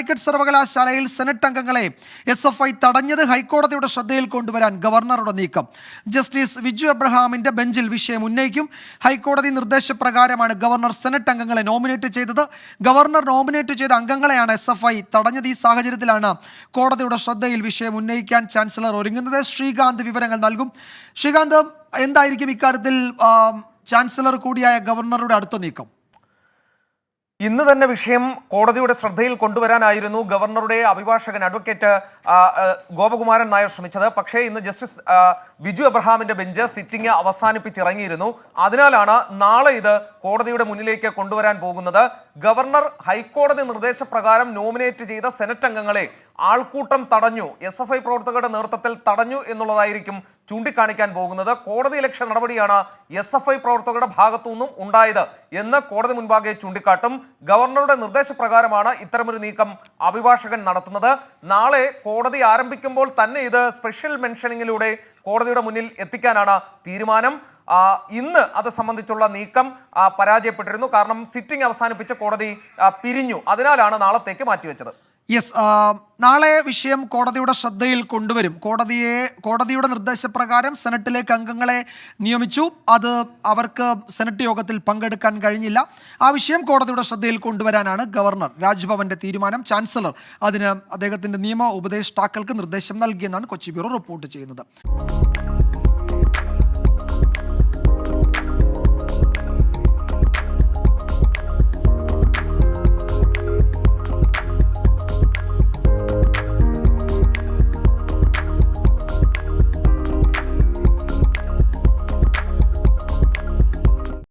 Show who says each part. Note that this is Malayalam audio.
Speaker 1: കാലിക്കറ്റ് സർവകലാശാലയിൽ സെനറ്റ് അംഗങ്ങളെ SFI തടഞ്ഞത് ഹൈക്കോടതിയുടെ ശ്രദ്ധയിൽ കൊണ്ടുവരാൻ ഗവർണറുടെ നീക്കം. ജസ്റ്റിസ് വിജു എബ്രഹാമിന്റെ ബെഞ്ചിൽ വിഷയം ഉന്നയിക്കും. ഹൈക്കോടതി നിർദ്ദേശപ്രകാരമാണ് ഗവർണർ സെനറ്റ് അംഗങ്ങളെ നോമിനേറ്റ് ചെയ്തത്. ഗവർണർ നോമിനേറ്റ് ചെയ്ത അംഗങ്ങളെയാണ് SFI തടഞ്ഞത്. ഈ സാഹചര്യത്തിലാണ് കോടതിയുടെ ശ്രദ്ധയിൽ വിഷയം ഉന്നയിക്കാൻ ചാൻസലർ ഒരുങ്ങുന്നത്. ശ്രീകാന്ത് വിവരങ്ങൾ നൽകും. ശ്രീകാന്ത്, എന്തായിരിക്കും ഇക്കാര്യത്തിൽ ചാൻസലർ കൂടിയായ ഗവർണറുടെ അടുത്ത നീക്കം?
Speaker 2: ഇന്ന് തന്നെ വിഷയം കോടതിയുടെ ശ്രദ്ധയിൽ കൊണ്ടുവരാനായിരുന്നു ഗവർണറുടെ അഭിഭാഷകൻ അഡ്വക്കേറ്റ് ഗോപകുമാരൻ നായർ ശ്രമിച്ചത്. പക്ഷേ ഇന്ന് ജസ്റ്റിസ് വിജു എബ്രഹാമിന്റെ ബെഞ്ച് സിറ്റിംഗ് അവസാനിപ്പിച്ചിറങ്ങിയിരുന്നു. അതിനാലാണ് നാളെ ഇത് കോടതിയുടെ മുന്നിലേക്ക് കൊണ്ടുവരാൻ പോകുന്നത്. ഗവർണർ ഹൈക്കോടതി നിർദ്ദേശപ്രകാരം നോമിനേറ്റ് ചെയ്ത സെനറ്റ് അംഗങ്ങളെ ആൾക്കൂട്ടം തടഞ്ഞു, SFI പ്രവർത്തകരുടെ നേതൃത്വത്തിൽ തടഞ്ഞു എന്നുള്ളതായിരിക്കും ചൂണ്ടിക്കാണിക്കാൻ പോകുന്നത്. കോടതി ഇലക്ഷൻ നടപടിയാണ് SFI പ്രവർത്തകരുടെ ഭാഗത്തു നിന്നും ഉണ്ടായത് എന്ന് കോടതി മുൻപാകെ ചൂണ്ടിക്കാട്ടും. ഗവർണറുടെ നിർദ്ദേശപ്രകാരമാണ് ഇത്തരമൊരു നീക്കം അഭിഭാഷകൻ നടത്തുന്നത്. നാളെ കോടതി ആരംഭിക്കുമ്പോൾ തന്നെ ഇത് സ്പെഷ്യൽ മെൻഷനിങ്ങിലൂടെ കോടതിയുടെ മുന്നിൽ എത്തിക്കാനാണ് തീരുമാനം. ഇന്ന് അത് സംബന്ധിച്ചുള്ള നീക്കം പരാജയപ്പെട്ടിരുന്നു. കാരണം സിറ്റിംഗ് അവസാനിപ്പിച്ച് കോടതി പിരിഞ്ഞു. അതിനാലാണ് നാളത്തേക്ക് മാറ്റിവെച്ചത്.
Speaker 1: നാളെ വിഷയം കോടതിയുടെ ശ്രദ്ധയിൽ കൊണ്ടുവരും. കോടതിയുടെ നിർദ്ദേശപ്രകാരം സെനറ്റിലേക്ക് അംഗങ്ങളെ നിയമിച്ചു. അത് അവർക്ക് സെനറ്റ് യോഗത്തിൽ പങ്കെടുക്കാൻ കഴിഞ്ഞില്ല. ആ വിഷയം കോടതിയുടെ ശ്രദ്ധയിൽ കൊണ്ടുവരാനാണ് ഗവർണർ രാജ്ഭവന്റെ തീരുമാനം. ചാൻസലർ അതിന് അദ്ദേഹത്തിന്റെ നിയമ ഉപദേഷ്ടാക്കൾക്ക് നിർദ്ദേശം നൽകിയെന്നാണ് കൊച്ചി ബ്യൂറോ റിപ്പോർട്ട് ചെയ്യുന്നത്.